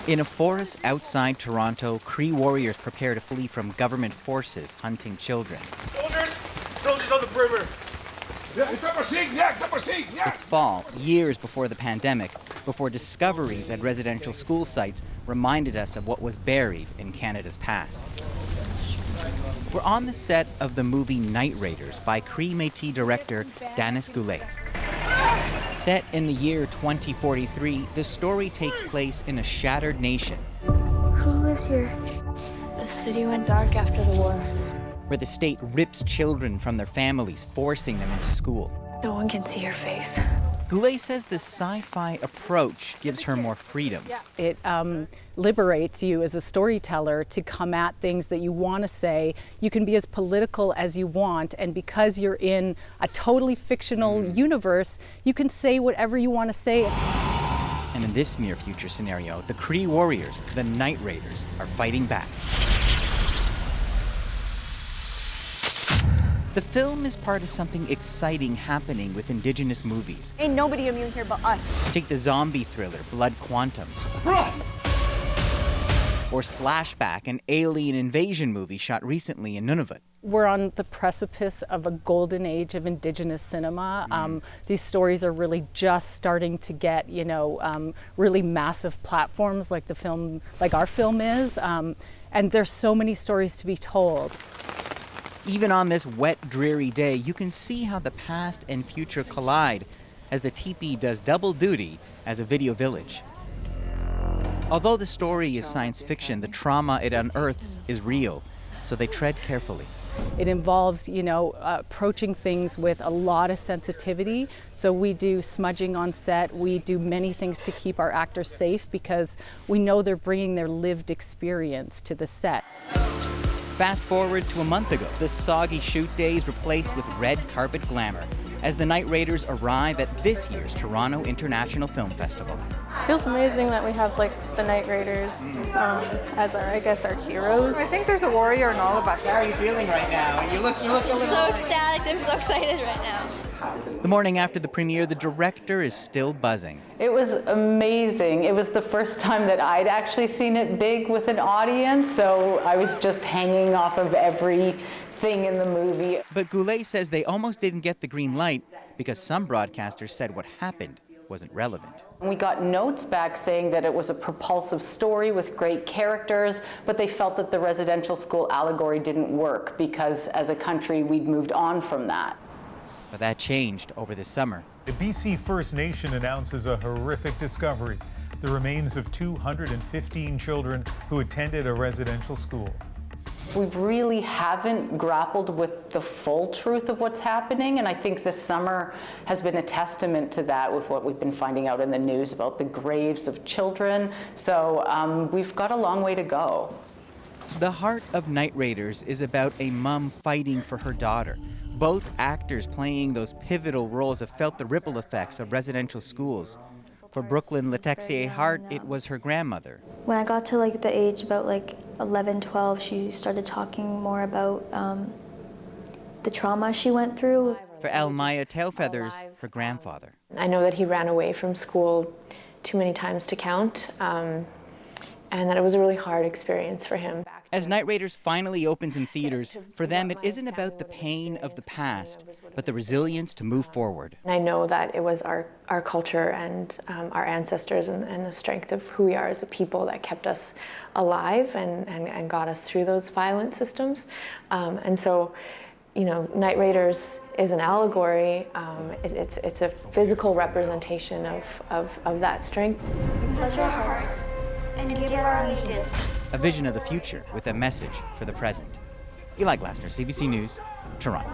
In a forest outside Toronto, Cree warriors prepare to flee from government forces hunting children. Soldiers! Soldiers on the perimeter! It's fall, years before the pandemic, before discoveries at residential school sites reminded us of what was buried in Canada's past. We're on the set of the movie Night Raiders by Cree Métis director Danis Goulet. Set in the year 2043, the story takes place in a shattered nation. Who lives here? The city went dark after the war. Where the state rips children from their families, forcing them into school. No one can see your face. Goulet says the sci-fi approach gives her more freedom. It liberates you as a storyteller to come at things that you want to say. You can be as political as you want, and because you're in a totally fictional universe, you can say whatever you want to say. And in this near future scenario, the Cree warriors, the Night Raiders, are fighting back. The film is part of something exciting happening with Indigenous movies. Ain't nobody immune here but us. Take the zombie thriller Blood Quantum. Or Slashback, an alien invasion movie shot recently in Nunavut. We're on the precipice of a golden age of Indigenous cinema. These stories are really just starting to get, really massive platforms like our film is. And there's so many stories to be told. Even on this wet, dreary day, you can see how the past and future collide as the teepee does double duty as a video village. Although the story is science fiction, the trauma it unearths is real, so they tread carefully. It involves, approaching things with a lot of sensitivity. So we do smudging on set. We do many things to keep our actors safe because we know they're bringing their lived experience to the set. Fast forward to a month ago, the soggy shoot days replaced with red carpet glamour as the Night Raiders arrive at this year's Toronto International Film Festival. It feels amazing that we have the Night Raiders as our heroes. I think there's a warrior in all of us. How are you feeling right now? You look a little... So ecstatic, I'm so excited right now. The morning after the premiere, the director is still buzzing. It was amazing. It was the first time that I'd actually seen it big with an audience, so I was just hanging off of everything in the movie. But Goulet says they almost didn't get the green light because some broadcasters said what happened wasn't relevant. We got notes back saying that it was a propulsive story with great characters, but they felt that the residential school allegory didn't work because as a country we'd moved on from that. But that changed over the summer. The BC First Nation announces a horrific discovery: the remains of 215 children who attended a residential school. We really haven't grappled with the full truth of what's happening, and I think this summer has been a testament to that with what we've been finding out in the news about the graves of children. So we've got a long way to go. The heart of Night Raiders is about a mom fighting for her daughter. Both actors playing those pivotal roles have felt the ripple effects of residential schools. For Brooklyn Letexier-Hart, it was her grandmother. When I got to the age about 11, 12, she started talking more about the trauma she went through. For Elle-Máijá Tailfeathers, her grandfather. I know that he ran away from school too many times to count, and that it was a really hard experience for him. As Night Raiders finally opens in theaters, for them it isn't about the pain of the past, but the resilience to move forward. I know that it was our culture and our ancestors and the strength of who we are as a people that kept us alive and got us through those violent systems. And so, Night Raiders is an allegory. It's a physical representation of that strength. Touch our hearts and give our allegiance. A vision of the future with a message for the present. Eli Glasner, CBC News, Toronto.